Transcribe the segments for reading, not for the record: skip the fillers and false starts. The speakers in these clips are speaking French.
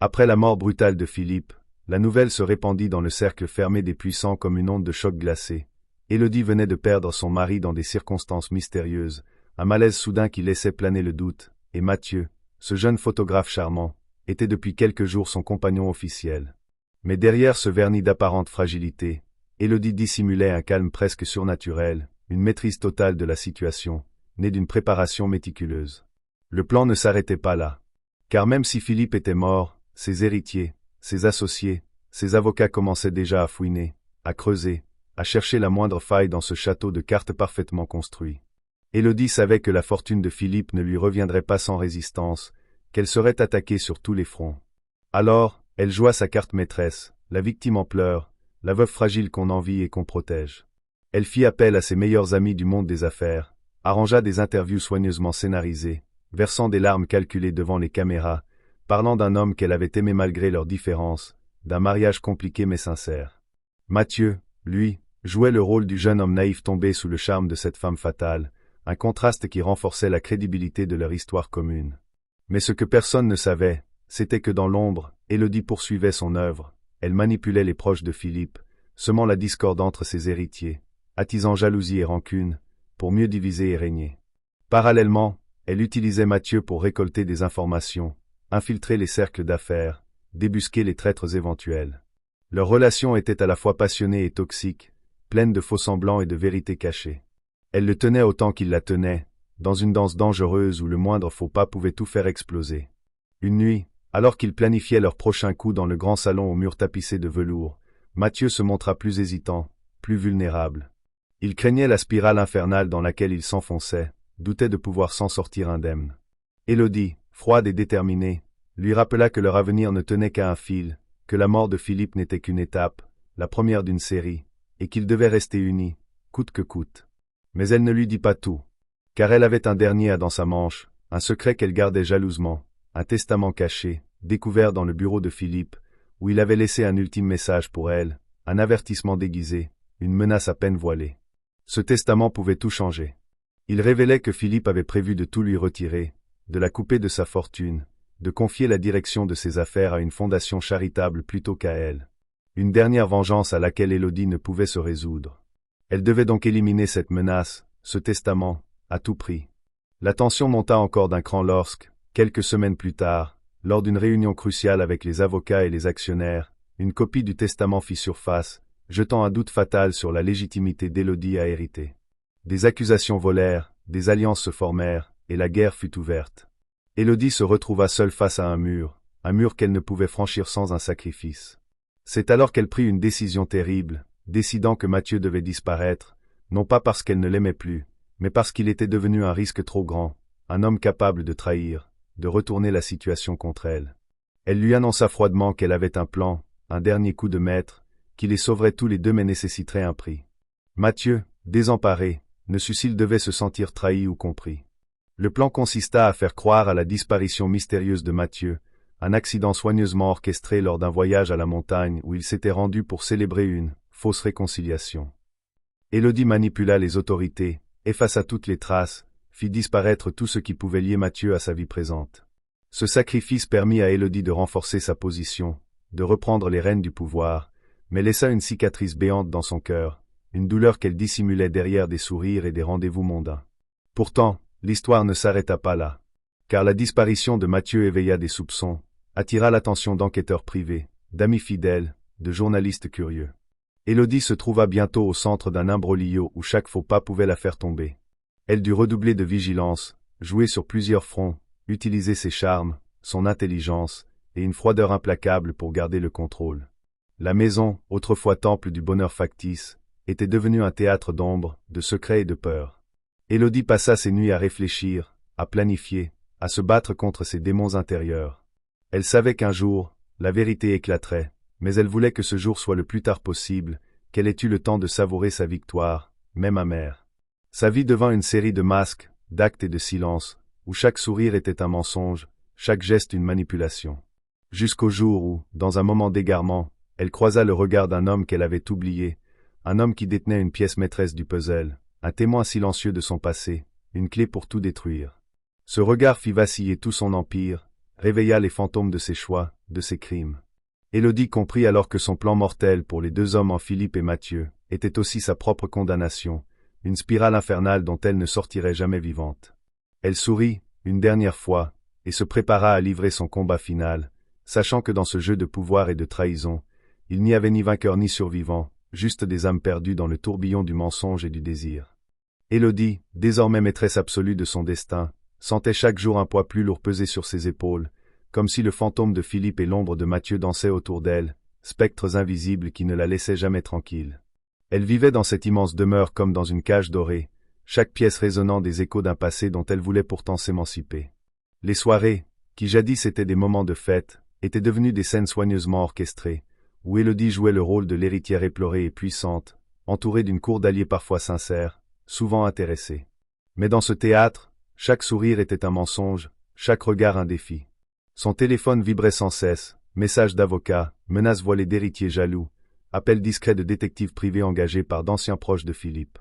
Après la mort brutale de Philippe, la nouvelle se répandit dans le cercle fermé des puissants comme une onde de choc glacé. Élodie venait de perdre son mari dans des circonstances mystérieuses, un malaise soudain qui laissait planer le doute, et Mathieu, ce jeune photographe charmant, était depuis quelques jours son compagnon officiel. Mais derrière ce vernis d'apparente fragilité, Élodie dissimulait un calme presque surnaturel, une maîtrise totale de la situation, née d'une préparation méticuleuse. Le plan ne s'arrêtait pas là. Car même si Philippe était mort, ses héritiers, ses associés, ses avocats commençaient déjà à fouiner, à creuser, à chercher la moindre faille dans ce château de cartes parfaitement construit. Élodie savait que la fortune de Philippe ne lui reviendrait pas sans résistance, qu'elle serait attaquée sur tous les fronts. Alors, elle joua sa carte maîtresse, la victime en pleurs, la veuve fragile qu'on envie et qu'on protège. Elle fit appel à ses meilleurs amis du monde des affaires, arrangea des interviews soigneusement scénarisées, versant des larmes calculées devant les caméras, parlant d'un homme qu'elle avait aimé malgré leurs différences, d'un mariage compliqué mais sincère. Mathieu, lui, jouait le rôle du jeune homme naïf tombé sous le charme de cette femme fatale, un contraste qui renforçait la crédibilité de leur histoire commune. Mais ce que personne ne savait, c'était que dans l'ombre, Élodie poursuivait son œuvre, elle manipulait les proches de Philippe, semant la discorde entre ses héritiers, attisant jalousie et rancune, pour mieux diviser et régner. Parallèlement, elle utilisait Mathieu pour récolter des informations, infiltrer les cercles d'affaires, débusquer les traîtres éventuels. Leur relation était à la fois passionnée et toxique, pleine de faux-semblants et de vérités cachées. Elle le tenait autant qu'il la tenait, dans une danse dangereuse où le moindre faux pas pouvait tout faire exploser. Une nuit, alors qu'ils planifiaient leur prochain coup dans le grand salon aux murs tapissés de velours, Mathieu se montra plus hésitant, plus vulnérable. Il craignait la spirale infernale dans laquelle il s'enfonçait, doutait de pouvoir s'en sortir indemne. Élodie, froide et déterminée, lui rappela que leur avenir ne tenait qu'à un fil, que la mort de Philippe n'était qu'une étape, la première d'une série, et qu'ils devaient rester unis, coûte que coûte. Mais elle ne lui dit pas tout, car elle avait un dernier as dans sa manche, un secret qu'elle gardait jalousement, un testament caché, découvert dans le bureau de Philippe, où il avait laissé un ultime message pour elle, un avertissement déguisé, une menace à peine voilée. Ce testament pouvait tout changer. Il révélait que Philippe avait prévu de tout lui retirer, de la couper de sa fortune, de confier la direction de ses affaires à une fondation charitable plutôt qu'à elle. Une dernière vengeance à laquelle Élodie ne pouvait se résoudre. Elle devait donc éliminer cette menace, ce testament, à tout prix. La tension monta encore d'un cran lorsque, quelques semaines plus tard, lors d'une réunion cruciale avec les avocats et les actionnaires, une copie du testament fit surface, jetant un doute fatal sur la légitimité d'Élodie à hériter. Des accusations volèrent, des alliances se formèrent, et la guerre fut ouverte. Élodie se retrouva seule face à un mur qu'elle ne pouvait franchir sans un sacrifice. C'est alors qu'elle prit une décision terrible, décidant que Mathieu devait disparaître, non pas parce qu'elle ne l'aimait plus, mais parce qu'il était devenu un risque trop grand, un homme capable de trahir, de retourner la situation contre elle. Elle lui annonça froidement qu'elle avait un plan, un dernier coup de maître, qui les sauverait tous les deux mais nécessiterait un prix. Mathieu, désemparé, ne sut s'il devait se sentir trahi ou compris. Le plan consista à faire croire à la disparition mystérieuse de Mathieu, un accident soigneusement orchestré lors d'un voyage à la montagne où il s'était rendu pour célébrer une fausse réconciliation. Élodie manipula les autorités, effaça toutes les traces, fit disparaître tout ce qui pouvait lier Mathieu à sa vie présente. Ce sacrifice permit à Élodie de renforcer sa position, de reprendre les rênes du pouvoir, mais laissa une cicatrice béante dans son cœur, une douleur qu'elle dissimulait derrière des sourires et des rendez-vous mondains. Pourtant, l'histoire ne s'arrêta pas là, car la disparition de Mathieu éveilla des soupçons, attira l'attention d'enquêteurs privés, d'amis fidèles, de journalistes curieux. Élodie se trouva bientôt au centre d'un imbroglio où chaque faux pas pouvait la faire tomber. Elle dut redoubler de vigilance, jouer sur plusieurs fronts, utiliser ses charmes, son intelligence, et une froideur implacable pour garder le contrôle. La maison, autrefois temple du bonheur factice, était devenue un théâtre d'ombre, de secrets et de peur. Élodie passa ses nuits à réfléchir, à planifier, à se battre contre ses démons intérieurs. Elle savait qu'un jour, la vérité éclaterait, mais elle voulait que ce jour soit le plus tard possible, qu'elle ait eu le temps de savourer sa victoire, même amère. Sa vie devint une série de masques, d'actes et de silences, où chaque sourire était un mensonge, chaque geste une manipulation. Jusqu'au jour où, dans un moment d'égarement, elle croisa le regard d'un homme qu'elle avait oublié, un homme qui détenait une pièce maîtresse du puzzle, un témoin silencieux de son passé, une clé pour tout détruire. Ce regard fit vaciller tout son empire, réveilla les fantômes de ses choix, de ses crimes. Élodie comprit alors que son plan mortel pour les deux hommes en Philippe et Mathieu était aussi sa propre condamnation, une spirale infernale dont elle ne sortirait jamais vivante. Elle sourit, une dernière fois, et se prépara à livrer son combat final, sachant que dans ce jeu de pouvoir et de trahison, il n'y avait ni vainqueur ni survivant, juste des âmes perdues dans le tourbillon du mensonge et du désir. Élodie, désormais maîtresse absolue de son destin, sentait chaque jour un poids plus lourd peser sur ses épaules, comme si le fantôme de Philippe et l'ombre de Mathieu dansaient autour d'elle, spectres invisibles qui ne la laissaient jamais tranquille. Elle vivait dans cette immense demeure comme dans une cage dorée, chaque pièce résonnant des échos d'un passé dont elle voulait pourtant s'émanciper. Les soirées, qui jadis étaient des moments de fête, étaient devenues des scènes soigneusement orchestrées, où Élodie jouait le rôle de l'héritière éplorée et puissante, entourée d'une cour d'alliés parfois sincères, souvent intéressés. Mais dans ce théâtre, chaque sourire était un mensonge, chaque regard un défi. Son téléphone vibrait sans cesse, messages d'avocats, menaces voilées d'héritiers jaloux, appels discrets de détectives privés engagés par d'anciens proches de Philippe.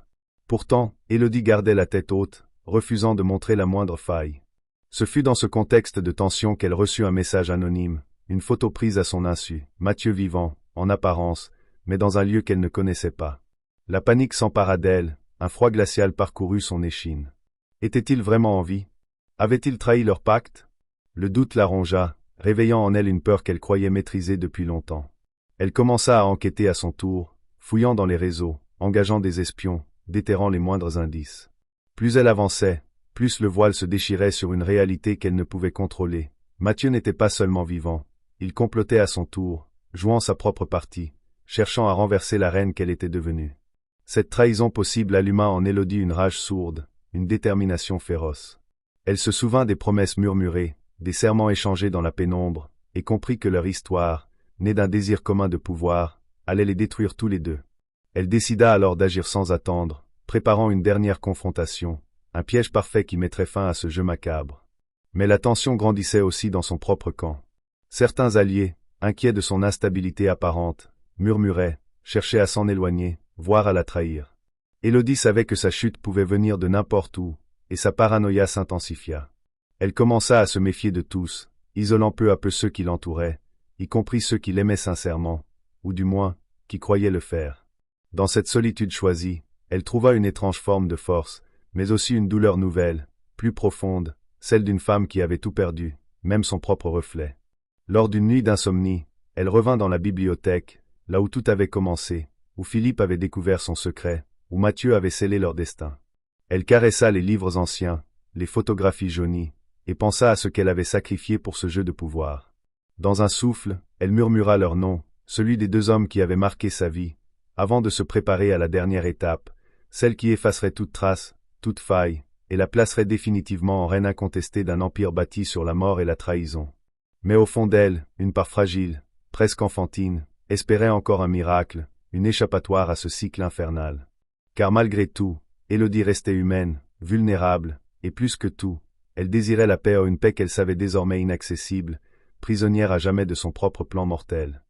Pourtant, Élodie gardait la tête haute, refusant de montrer la moindre faille. Ce fut dans ce contexte de tension qu'elle reçut un message anonyme, une photo prise à son insu, Mathieu vivant, en apparence, mais dans un lieu qu'elle ne connaissait pas. La panique s'empara d'elle, un froid glacial parcourut son échine. Était-il vraiment en vie? Avait-il trahi leur pacte? Le doute la rongea, réveillant en elle une peur qu'elle croyait maîtriser depuis longtemps. Elle commença à enquêter à son tour, fouillant dans les réseaux, engageant des espions, déterrant les moindres indices. Plus elle avançait, plus le voile se déchirait sur une réalité qu'elle ne pouvait contrôler. Mathieu n'était pas seulement vivant, il complotait à son tour, jouant sa propre partie, cherchant à renverser la reine qu'elle était devenue. Cette trahison possible alluma en Élodie une rage sourde, une détermination féroce. Elle se souvint des promesses murmurées, des serments échangés dans la pénombre, et comprit que leur histoire, née d'un désir commun de pouvoir, allait les détruire tous les deux. Elle décida alors d'agir sans attendre, préparant une dernière confrontation, un piège parfait qui mettrait fin à ce jeu macabre. Mais la tension grandissait aussi dans son propre camp. Certains alliés, inquiets de son instabilité apparente, murmuraient, cherchaient à s'en éloigner, voire à la trahir. Élodie savait que sa chute pouvait venir de n'importe où, et sa paranoïa s'intensifia. Elle commença à se méfier de tous, isolant peu à peu ceux qui l'entouraient, y compris ceux qui l'aimaient sincèrement, ou du moins, qui croyaient le faire. Dans cette solitude choisie, elle trouva une étrange forme de force, mais aussi une douleur nouvelle, plus profonde, celle d'une femme qui avait tout perdu, même son propre reflet. Lors d'une nuit d'insomnie, elle revint dans la bibliothèque, là où tout avait commencé, où Philippe avait découvert son secret, où Mathieu avait scellé leur destin. Elle caressa les livres anciens, les photographies jaunies, et pensa à ce qu'elle avait sacrifié pour ce jeu de pouvoir. Dans un souffle, elle murmura leur nom, celui des deux hommes qui avaient marqué sa vie, avant de se préparer à la dernière étape, celle qui effacerait toute trace, toute faille, et la placerait définitivement en reine incontestée d'un empire bâti sur la mort et la trahison. Mais au fond d'elle, une part fragile, presque enfantine, espérait encore un miracle, une échappatoire à ce cycle infernal. Car malgré tout, Élodie restait humaine, vulnérable, et plus que tout, elle désirait la paix, une paix qu'elle savait désormais inaccessible, prisonnière à jamais de son propre plan mortel.